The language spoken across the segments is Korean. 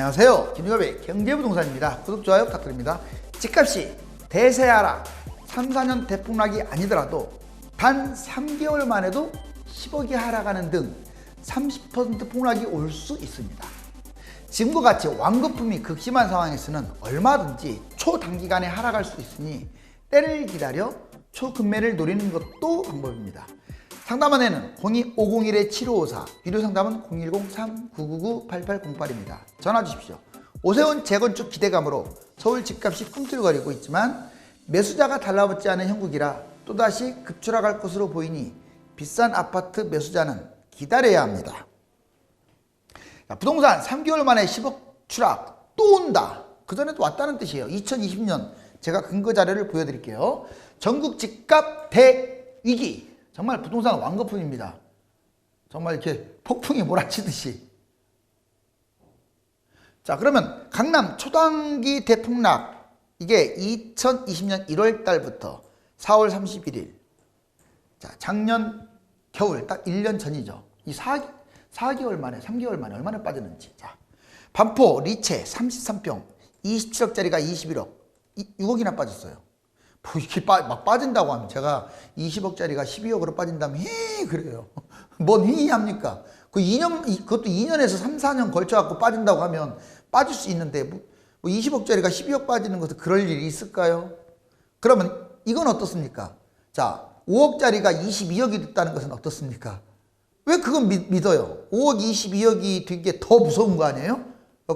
안녕하세요. 김유갑의 경제부동산입니다. 구독, 좋아요 부탁드립니다. 집값이 대세 하락, 3, 4년 대폭락이 아니더라도 단 3개월 만에도 10억이 하락하는 등 30% 폭락이 올 수 있습니다. 지금과 같이 완거품이 극심한 상황에서는 얼마든지 초단기간에 하락할 수 있으니 때를 기다려 초급매를 노리는 것도 방법입니다. 상담원에는 02501-7554, 유료 상담은 010-3999-8808입니다. 전화 주십시오. 오세훈 재건축 기대감으로 서울 집값이 꿈틀거리고 있지만 매수자가 달라붙지 않은 형국이라 또다시 급추락할 것으로 보이니 비싼 아파트 매수자는 기다려야 합니다. 부동산 3개월 만에 10억 추락 또 온다. 그전에도 왔다는 뜻이에요. 2020년 제가 근거 자료를 보여드릴게요. 전국 집값 대위기. 정말 부동산 완거품입니다. 정말 이렇게 폭풍이 몰아치듯이. 자, 그러면 강남 초단기 대폭락, 이게 2020년 1월 달부터 4월 31일. 자, 작년 겨울 딱 1년 전이죠. 이 4개월 만에, 3개월 만에 얼마나 빠졌는지. 자, 반포 리체 33평 27억짜리가 21억, 6억이나 빠졌어요. 뭐 이렇게 막 빠진다고 하면 제가 20억짜리가 12억으로 빠진다면 그래요. 뭔 합니까? 그것도 2년에서 3, 4년 걸쳐갖고 빠진다고 하면 빠질 수 있는데 뭐 20억짜리가 12억 빠지는 것도 그럴 일이 있을까요? 그러면 이건 어떻습니까? 자, 5억짜리가 22억이 됐다는 것은 어떻습니까? 왜 그건 믿어요? 5억 22억이 된 게 더 무서운 거 아니에요?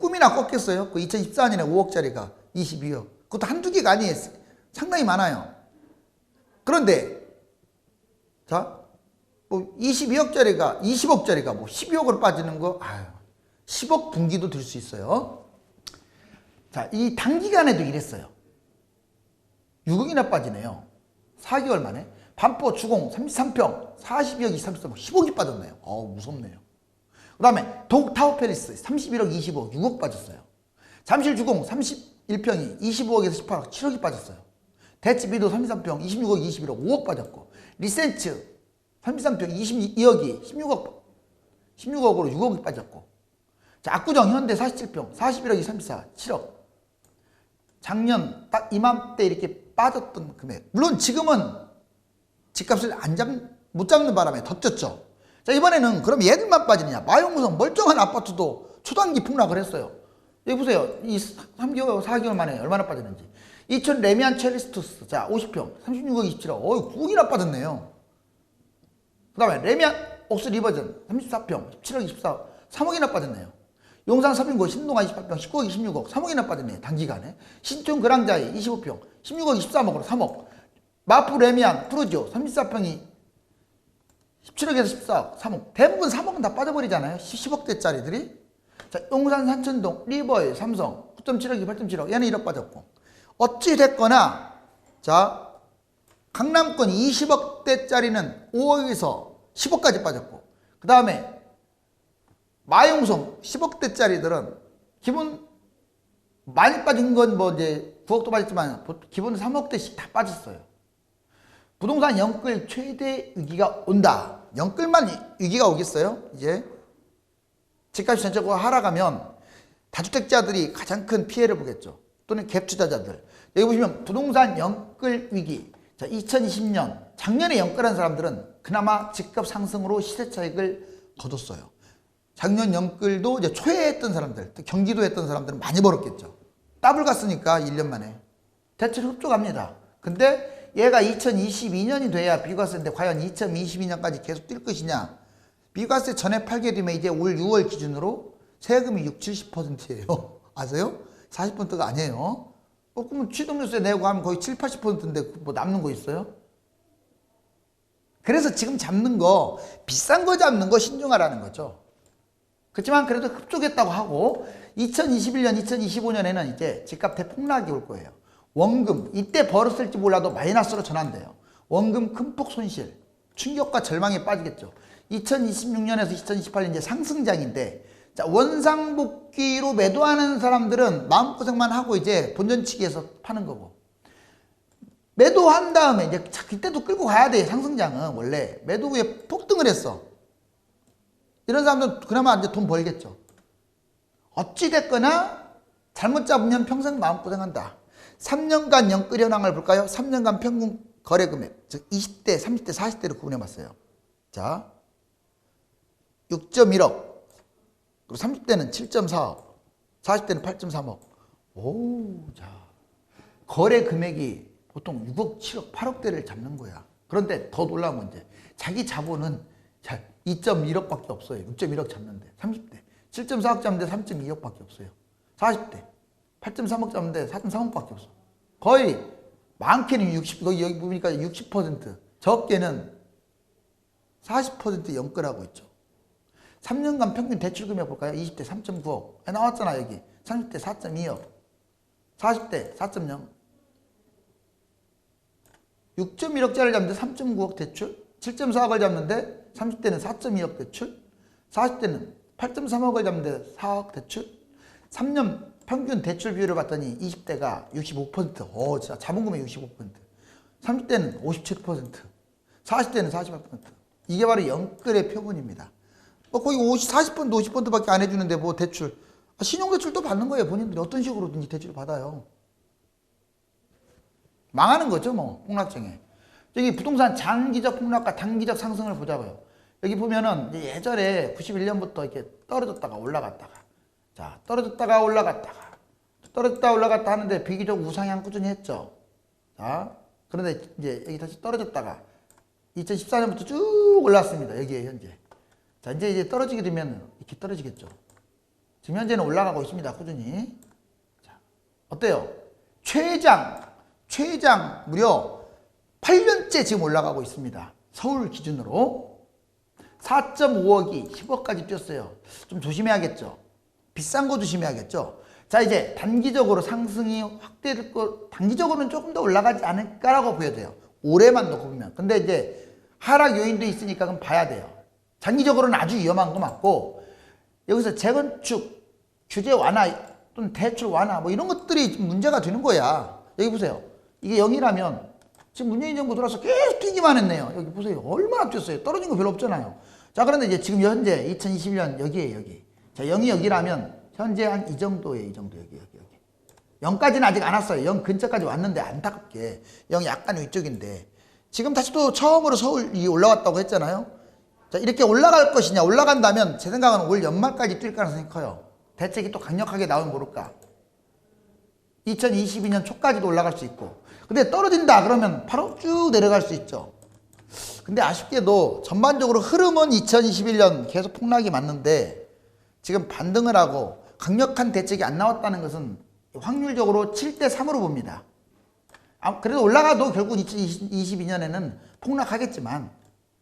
꿈이나 꿨겠어요? 그 2014년에 5억짜리가 22억. 그것도 한두 개가 아니에요. 상당히 많아요. 그런데 자, 뭐 22억짜리가 20억짜리가 뭐 12억으로 빠지는 거, 10억 분기도 들 수 있어요. 자, 이 단기간에도 이랬어요. 6억이나 빠지네요. 4개월 만에. 반포 주공 33평 42억 23평 10억이 빠졌네요. 무섭네요. 그 다음에 독타워 팰리스 31억 25억 6억 빠졌어요. 잠실 주공 31평이 25억에서 18억 7억이 빠졌어요. 대치비도 33평 26억 21억 5억 빠졌고, 리센츠 33평 22억이 16억으로 6억이 빠졌고, 자, 압구정 현대 47평 41억이 34 7억. 작년 딱 이맘때 이렇게 빠졌던 금액, 물론 지금은 집값을 못 잡는 바람에 더 쪘죠. 자, 이번에는 그럼 얘들만 빠지느냐? 마용구성 멀쩡한 아파트도 초단기 폭락을 했어요. 여기 보세요. 이 3개월 4개월 만에 얼마나 빠졌는지. 이천 레미안 첼리스투스, 자, 50평 36억 27억 9억이나 빠졌네요. 그 다음에 레미안 옥스 리버전 34평 17억 24억 3억이나 빠졌네요. 용산 서빙고 신동아 28평 19억 26억 3억이나 빠졌네요. 단기간에. 신촌 그랑자이 25평 16억 23억으로 3억. 마포 레미안 프루지오 34평이 17억에서 14억 3억. 대부분 3억은 다 빠져버리잖아요. 10억대짜리들이. 자, 용산 산천동 리버일 삼성 9.7억이 8.7억, 얘는 1억 빠졌고. 어찌 됐거나, 자, 강남권 20억대짜리는 5억에서 10억까지 빠졌고, 그 다음에 마용성 10억대짜리들은 기본 많이 빠진 건 뭐 이제 9억도 빠졌지만 기본 3억대씩 다 빠졌어요. 부동산 영끌 최대 위기가 온다. 영끌만 위기가 오겠어요? 이제 집값이 전체적으로 하락하면 다주택자들이 가장 큰 피해를 보겠죠. 또는 갭 투자자들. 여기 보시면 부동산 영끌 위기. 자, 2020년 작년에 영끌한 사람들은 그나마 집값 상승으로 시세 차익을 거뒀어요. 작년 영끌도 이제 초에 했던 사람들, 경기도 했던 사람들은 많이 벌었겠죠. 더블 갔으니까 1년 만에 대체로 흡족합니다. 근데 얘가 2022년이 돼야 비과세인데 과연 2022년까지 계속 뛸 것이냐? 비과세 전에 팔게 되면 이제 올 6월 기준으로 세금이 60-70%예요. 아세요? 40%가 아니에요. 그러면 취득세세 내고 하면 거의 70-80%인데 뭐 남는 거 있어요? 그래서 지금 잡는 거, 비싼 거 잡는 거 신중하라는 거죠. 그렇지만 그래도 흡족했다고 하고 2021년, 2025년에는 이제 집값 대폭락이 올 거예요. 원금, 이때 벌었을지 몰라도 마이너스로 전환돼요. 원금 큰폭 손실, 충격과 절망에 빠지겠죠. 2026년에서 2028년 이제 상승장인데, 자, 원상복귀로 매도하는 사람들은 마음고생만 하고 이제 본전치기해서 파는 거고, 매도한 다음에 이제 그때도 끌고 가야 돼. 상승장은 원래 매도 후에 폭등을 했어. 이런 사람들은 그나마 이제 돈 벌겠죠. 어찌됐거나 잘못 잡으면 평생 마음고생한다. 3년간 연끌 현황을 볼까요? 3년간 평균 거래 금액, 즉 20대, 30대, 40대로 구분해 봤어요. 자, 6.1억, 그리고 30대는 7.4억, 40대는 8.3억. 오, 자, 거래 금액이 보통 6억, 7억, 8억대를 잡는 거야. 그런데 더 놀라운 건 이제 자기 자본은 2.1억밖에 없어요. 6.1억 잡는데. 30대 7.4억 잡는데 3.2억밖에 없어요. 40대 8.3억 잡는데 4.3억밖에 없어. 거의 많게는 60, 여기 보니까 60%, 적게는 40% 연끌하고 있죠. 3년간 평균 대출 금액 볼까요? 20대 3.9억. 나왔잖아, 여기. 30대 4.2억. 40대 4.0. 6.1억짜리를 잡는데 3.9억 대출. 7.4억을 잡는데 30대는 4.2억 대출. 40대는 8.3억을 잡는데 4억 대출. 3년 평균 대출 비율을 봤더니 20대가 65%. 진짜 자본금의 65%. 30대는 57%. 40대는 48%. 이게 바로 연끌의 표본입니다. 거의 40%, 50%밖에 안 해주는데 뭐 대출. 신용대출도 받는 거예요. 본인들이 어떤 식으로든지 대출을 받아요. 망하는 거죠, 뭐. 폭락장애. 여기 부동산 장기적 폭락과 단기적 상승을 보자고요. 여기 보면은 예전에 91년부터 이렇게 떨어졌다가 올라갔다가, 자, 떨어졌다가 올라갔다가, 떨어졌다 올라갔다 하는데 비교적 우상향 꾸준히 했죠. 자, 그런데 이제 여기 다시 떨어졌다가 2014년부터 쭉 올랐습니다. 여기에 현재. 자, 이제 떨어지게 되면 이렇게 떨어지겠죠. 지금 현재는 올라가고 있습니다. 꾸준히. 자, 어때요? 최장 무려 8년째 지금 올라가고 있습니다. 서울 기준으로 4.5억이 10억까지 뛰었어요. 좀 조심해야겠죠. 비싼 거 조심해야겠죠. 자, 이제 단기적으로 상승이 확대될 거, 단기적으로는 조금 더 올라가지 않을까라고 보여져요. 올해만 놓고 보면. 근데 이제 하락 요인도 있으니까 그럼 봐야 돼요. 장기적으로는 아주 위험한 거 맞고, 여기서 재건축 규제 완화 또는 대출 완화 뭐 이런 것들이 문제가 되는 거야. 여기 보세요. 이게 0이라면 지금 문재인 정부 들어와서 계속 뛰기만 했네요. 여기 보세요. 얼마나 뛰었어요. 떨어진 거 별로 없잖아요. 자, 그런데 이제 지금 현재 2021년 여기에 여기. 자, 0이 여기라면 현재 한 이 정도에 이 정도 여기. 0까지는 아직 안 왔어요. 0 근처까지 왔는데 안타깝게 0이 약간 위쪽인데 지금 다시 또 처음으로 서울이 올라왔다고 했잖아요. 자, 이렇게 올라갈 것이냐. 올라간다면 제 생각은 올 연말까지 뛸 가능성이 커요. 대책이 또 강력하게 나오면 모를까. 2022년 초까지도 올라갈 수 있고. 근데 떨어진다 그러면 바로 쭉 내려갈 수 있죠. 근데 아쉽게도 전반적으로 흐름은 2021년 계속 폭락이 맞는데 지금 반등을 하고 강력한 대책이 안 나왔다는 것은 확률적으로 7대 3으로 봅니다. 그래도 올라가도 결국 2022년에는 폭락하겠지만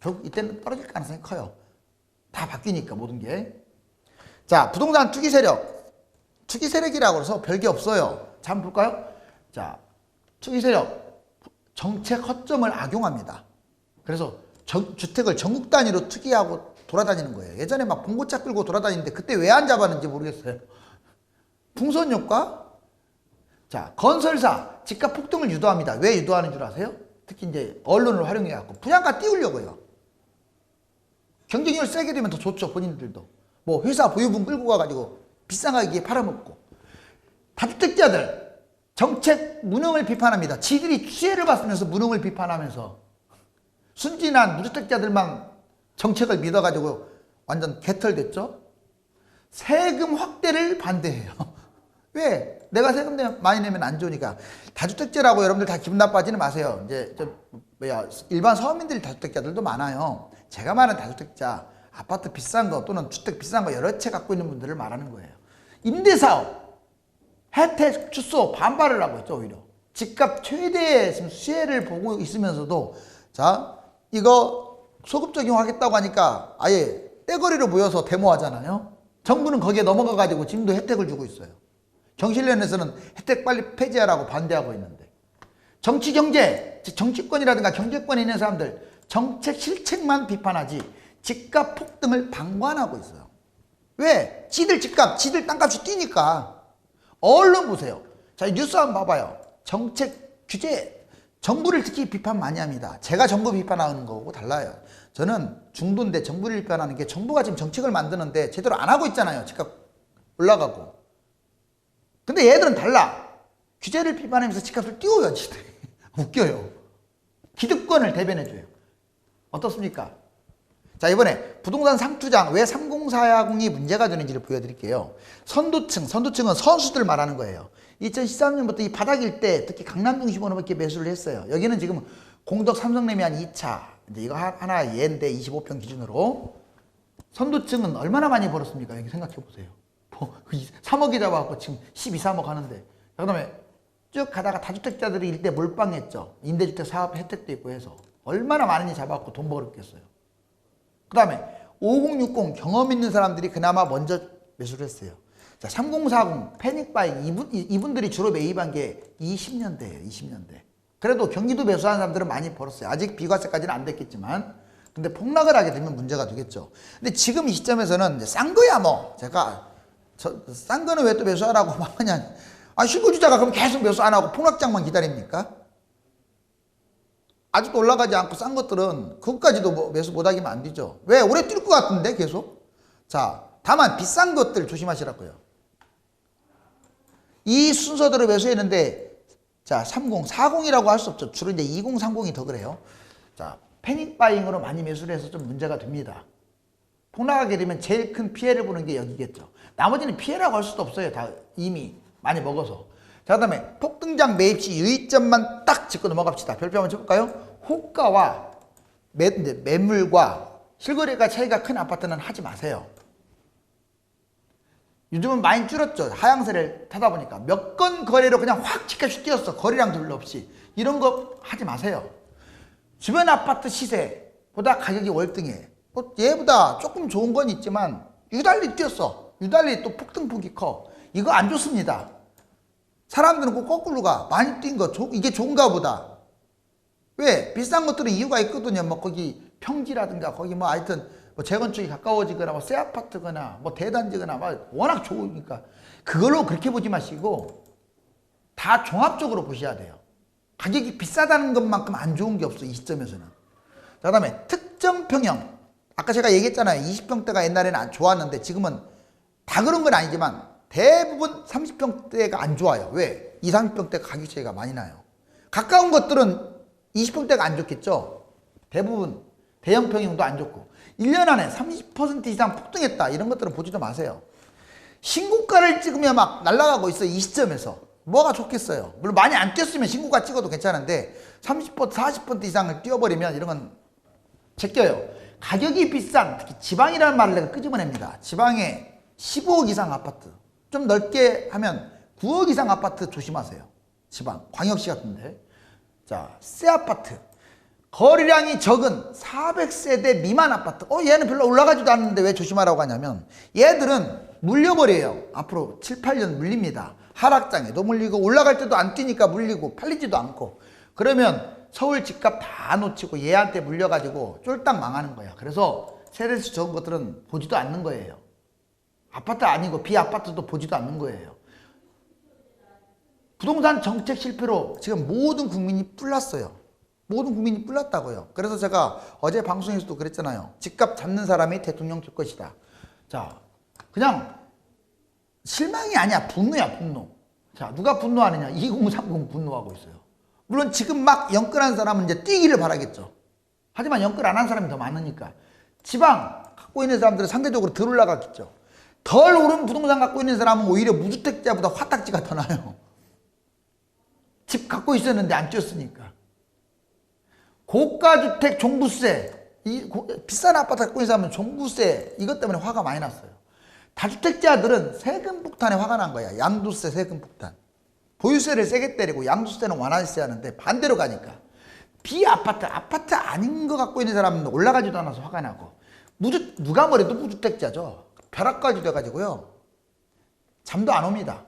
결국 이때는 떨어질 가능성이 커요. 다 바뀌니까 모든 게. 자, 부동산 투기 세력. 투기 세력이라고 해서 별게 없어요. 자, 한번 볼까요? 자, 투기 세력 정책 허점을 악용합니다. 그래서 주택을 전국 단위로 투기하고 돌아다니는 거예요. 예전에 막 봉고차 끌고 돌아다니는데 그때 왜 안 잡았는지 모르겠어요. 풍선 효과? 자, 건설사 집값 폭등을 유도합니다. 왜 유도하는 줄 아세요? 특히 이제 언론을 활용해 갖고 분양가 띄우려고요. 경쟁력을 세게 되면 더 좋죠. 본인들도 뭐 회사 보유분 끌고 가가지고 비싼 가격에 팔아먹고. 다주택자들 정책 무능을 비판합니다. 지들이 피해를 봤으면서 무능을 비판하면서 순진한 무주택자들만 정책을 믿어가지고 완전 개털됐죠. 세금 확대를 반대해요. 왜? 내가 세금 많이 내면 안 좋으니까. 다주택자라고 여러분들 다 기분 나빠지는 마세요. 이제 일반 서민들 다주택자들도 많아요. 제가 말하는 다주택자, 아파트 비싼 거 또는 주택 비싼 거 여러 채 갖고 있는 분들을 말하는 거예요. 임대사업 혜택 축소 반발을 하고 있죠. 오히려 집값 최대의 지금 수혜를 보고 있으면서도 자, 이거 소급 적용하겠다고 하니까 아예 떼거리로 모여서 데모하잖아요. 정부는 거기에 넘어가 가지고 지금도 혜택을 주고 있어요. 경실련에서는 혜택 빨리 폐지하라고 반대하고 있는데, 정치 경제, 정치권이라든가 경제권에 있는 사람들 정책 실책만 비판하지 집값 폭등을 방관하고 있어요. 왜? 지들 집값, 지들 땅값이 뛰니까. 언론 보세요. 자, 뉴스 한번 봐봐요. 정책 규제, 정부를 특히 비판 많이 합니다. 제가 정부 비판하는 거고 달라요. 저는 중도인데 정부를 비판하는 게 정부가 지금 정책을 만드는데 제대로 안 하고 있잖아요. 집값 올라가고. 근데 얘들은 달라. 규제를 비판하면서 집값을 띄워야지. 웃겨요. 기득권을 대변해줘요. 어떻습니까? 자, 이번에 부동산 상투장 왜 3040이 문제가 되는지를 보여드릴게요. 선두층은 선수들 말하는 거예요. 2013년부터 이 바닥일 때 특히 강남 중심으로 이렇게 매수를 했어요. 여기는 지금 공덕 삼성레미안 2차 이제 이거 하나 얘인데 25평 기준으로 선두층은 얼마나 많이 벌었습니까? 여기 생각해 보세요. 3억이 잡아갖고 지금 12, 3억 하는데. 그 다음에 쭉 가다가 다주택자들이 일대 몰빵했죠. 임대주택 사업 혜택도 있고 해서 얼마나 많이 잡아갖고 돈 벌었겠어요. 그 다음에 5060 경험 있는 사람들이 그나마 먼저 매수를 했어요. 자, 3040 패닉바잉 이분들이 주로 매입한 게 20년대예요. 20년대. 그래도 경기도 매수한 사람들은 많이 벌었어요. 아직 비과세까지는 안 됐겠지만 근데 폭락을 하게 되면 문제가 되겠죠. 근데 지금 이 시점에서는 이제 싼 거야 뭐. 제가 싼 거는 왜 또 매수하라고 막 하냐. 실거주자가 그럼 계속 매수 안 하고 폭락장만 기다립니까? 아직도 올라가지 않고 싼 것들은 그것까지도 뭐 매수 못하기면 안 되죠. 왜? 오래 뛸 것 같은데 계속. 자, 다만 비싼 것들 조심하시라고요. 이 순서대로 매수했는데 자, 30, 40이라고 할 수 없죠. 주로 이제 20, 30이 더 그래요. 자, 패닉바잉으로 많이 매수를 해서 좀 문제가 됩니다. 폭락하게 되면 제일 큰 피해를 보는 게 여기겠죠. 나머지는 피해라고 할 수도 없어요. 다 이미 많이 먹어서. 자, 그 다음에 폭등장 매입 시 유의점만 딱 짚고 넘어갑시다. 별표 한번 쳐볼까요? 호가와 매물과 실거래가 차이가 큰 아파트는 하지 마세요. 요즘은 많이 줄었죠. 하향세를 타다 보니까. 몇 건 거래로 그냥 확 집값이 뛰었어. 거래량 별로 없이. 이런 거 하지 마세요. 주변 아파트 시세보다 가격이 월등해. 얘보다 조금 좋은 건 있지만 유달리 뛰었어. 유달리 또 폭등폭이 커. 이거 안 좋습니다. 사람들은 꼭 거꾸로 가. 많이 뛴 거 이게 좋은가 보다. 왜? 비싼 것들은 이유가 있거든요. 뭐 거기 평지라든가 거기 뭐 하여튼 뭐 재건축이 가까워지거나 뭐 새 아파트거나 뭐 대단지거나 막 워낙 좋으니까 그걸로 그렇게 보지 마시고 다 종합적으로 보셔야 돼요. 가격이 비싸다는 것만큼 안 좋은 게 없어 이 시점에서는. 자, 그다음에 특정 평형. 아까 제가 얘기했잖아요. 20평대가 옛날에는 좋았는데 지금은 다 그런 건 아니지만 대부분 30평대가 안 좋아요. 왜? 20, 30평대 가격 차이가 많이 나요. 가까운 것들은 20평대가 안 좋겠죠. 대부분 대형 평형도 안 좋고 1년 안에 30% 이상 폭등했다. 이런 것들은 보지도 마세요. 신고가를 찍으면 막 날아가고 있어요. 이 시점에서. 뭐가 좋겠어요. 물론 많이 안 뛰었으면 신고가 찍어도 괜찮은데 30%, 40% 이상을 뛰어버리면 이런 건 제껴요. 가격이 비싼 특히 지방이라는 말을 내가 끄집어냅니다. 지방에 15억 이상 아파트 좀 넓게 하면 9억 이상 아파트 조심하세요. 지방 광역시 같은데. 자, 새 아파트 거래량이 적은 400세대 미만 아파트. 얘는 별로 올라가지도 않는데 왜 조심하라고 하냐면 얘들은 물려버려요. 앞으로 7, 8년 물립니다. 하락장에도 물리고 올라갈 때도 안 뛰니까 물리고 팔리지도 않고. 그러면 서울 집값 다 놓치고 얘한테 물려가지고 쫄딱 망하는 거야. 그래서 세대수 적은 것들은 보지도 않는 거예요. 아파트 아니고 비아파트도 보지도 않는 거예요. 부동산 정책 실패로 지금 모든 국민이 뿔났어요. 모든 국민이 뿔났다고요. 그래서 제가 어제 방송에서도 그랬잖아요. 집값 잡는 사람이 대통령 될 것이다. 자, 그냥 실망이 아니야. 분노야, 분노. 자, 누가 분노하느냐? 2030 분노하고 있어요. 물론 지금 막 연끌한 사람은 이제 뛰기를 바라겠죠. 하지만 연끌 안 한 사람이 더 많으니까. 지방 갖고 있는 사람들은 상대적으로 덜 올라갔겠죠. 덜 오른 부동산 갖고 있는 사람은 오히려 무주택자보다 화딱지가 더 나요. 집 갖고 있었는데 안 뛰었으니까. 고가주택 종부세, 비싼 아파트 갖고 있는 사람은 종부세 이것 때문에 화가 많이 났어요. 다주택자들은 세금 폭탄에 화가 난 거야. 양도세 세금 폭탄. 보유세를 세게 때리고 양도세는 완화세 하는데 반대로 가니까. 비아파트, 아파트 아닌 거 갖고 있는 사람은 올라가지도 않아서 화가 나고. 누가 뭐래도 무주택자죠. 벼락까지 돼가지고요. 잠도 안 옵니다.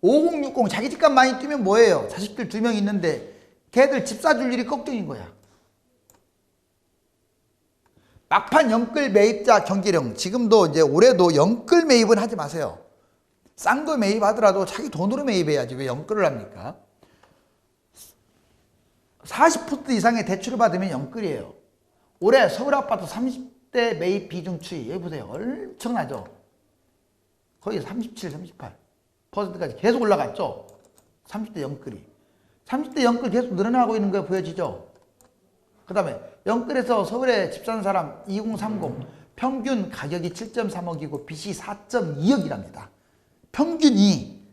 5060 자기 집값 많이 뛰면 뭐예요? 자식들 2명 있는데 걔들 집 사줄 일이 걱정인 거야. 막판 연끌 매입자 경기령. 지금도 이제 올해도 연끌 매입은 하지 마세요. 싼 거 매입하더라도 자기 돈으로 매입해야지 왜 연끌을 합니까? 40% 이상의 대출을 받으면 연끌이에요. 올해 서울 아파트 30대 매입 비중 추이 여기 보세요. 엄청나죠? 거의 37, 38%까지 계속 올라갔죠. 30대 영끌이. 30대 영끌 계속 늘어나고 있는 거 보여지죠. 그 다음에 영끌에서 서울에 집 사는 사람 2030 평균 가격이 7.3억이고 빚이 4.2억이랍니다. 평균이.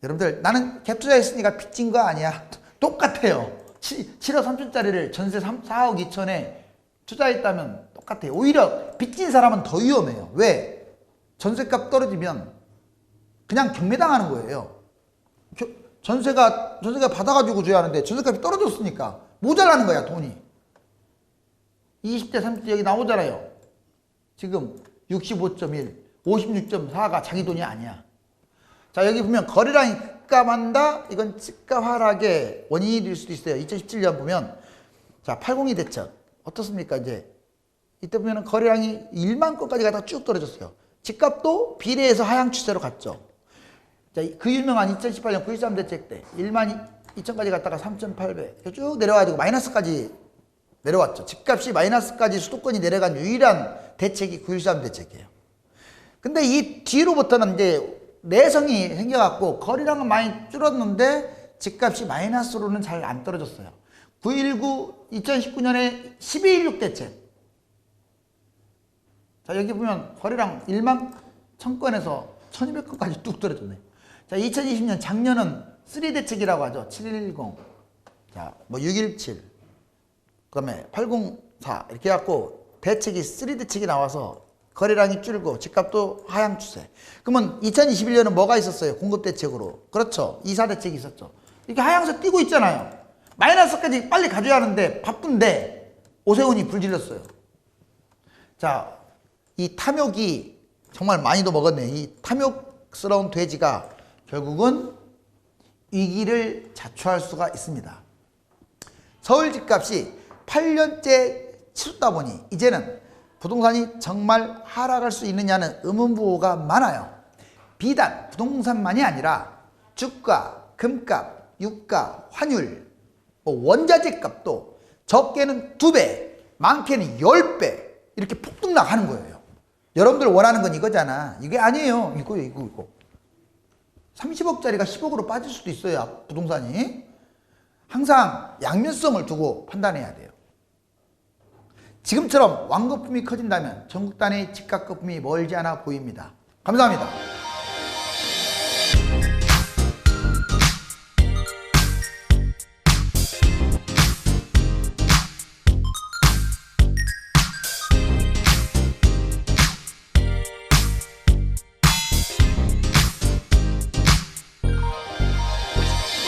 여러분들 나는 갭투자했으니까 빚진 거 아니야. 똑같아요. 7억 3천짜리를 전세 4억 2천에 투자했다면 똑같아요. 오히려 빚진 사람은 더 위험해요. 왜? 전세값 떨어지면 그냥 경매당하는 거예요. 전세가 받아가지고 줘야 하는데 전세값이 떨어졌으니까 모자라는 거야, 돈이. 20대 30대 여기 나오잖아요. 지금 65.1 56.4가 자기 돈이 아니야. 자, 여기 보면 거래량이 급감한다. 이건 집값 하락의 원인이 될 수도 있어요. 2017년 보면 자, 802 대책 어떻습니까? 이제 이때 보면 거래량이 1만 건까지 가다가 쭉 떨어졌어요. 집값도 비례해서 하향 추세로 갔죠. 자, 그 유명한 2018년 9.13 대책 때 1만 2천까지 갔다가 3,800 쭉 내려가지고 마이너스까지 내려왔죠. 집값이 마이너스까지 수도권이 내려간 유일한 대책이 9.13 대책이에요. 근데 이 뒤로부터는 이제 내성이 생겨갖고 거래량은 많이 줄었는데 집값이 마이너스로는 잘 안 떨어졌어요. 2019년에 12.16 대책. 자, 여기 보면 거래량 1만 1000건에서 1200건까지 뚝 떨어졌네. 자, 2020년 작년은 3 대책이라고 하죠. 710, 자, 뭐 617, 그 다음에 804 이렇게 해갖고 대책이 3 대책이 나와서 거래량이 줄고 집값도 하향 추세. 그러면 2021년은 뭐가 있었어요? 공급 대책으로. 그렇죠. 2사 대책이 있었죠. 이렇게 하향세 뛰고 있잖아요. 마이너스까지 빨리 가져야 하는데 바쁜데 오세훈이 불질렀어요. 자, 이 탐욕이 정말 많이도 먹었네. 이 탐욕스러운 돼지가 결국은 위기를 자초할 수가 있습니다. 서울 집값이 8년째 치솟다 보니 이제는 부동산이 정말 하락할 수 있느냐는 의문부호가 많아요. 비단 부동산만이 아니라 주가, 금값, 유가, 환율, 원자재 값도 적게는 2배, 많게는 10배 이렇게 폭등락하는 거예요. 여러분들 원하는 건 이거잖아. 이게 아니에요. 이거. 30억짜리가 10억으로 빠질 수도 있어요. 부동산이. 항상 양면성을 두고 판단해야 돼요. 지금처럼 완거품이 커진다면 전국 단위 집값 거품이 멀지 않아 보입니다. 감사합니다.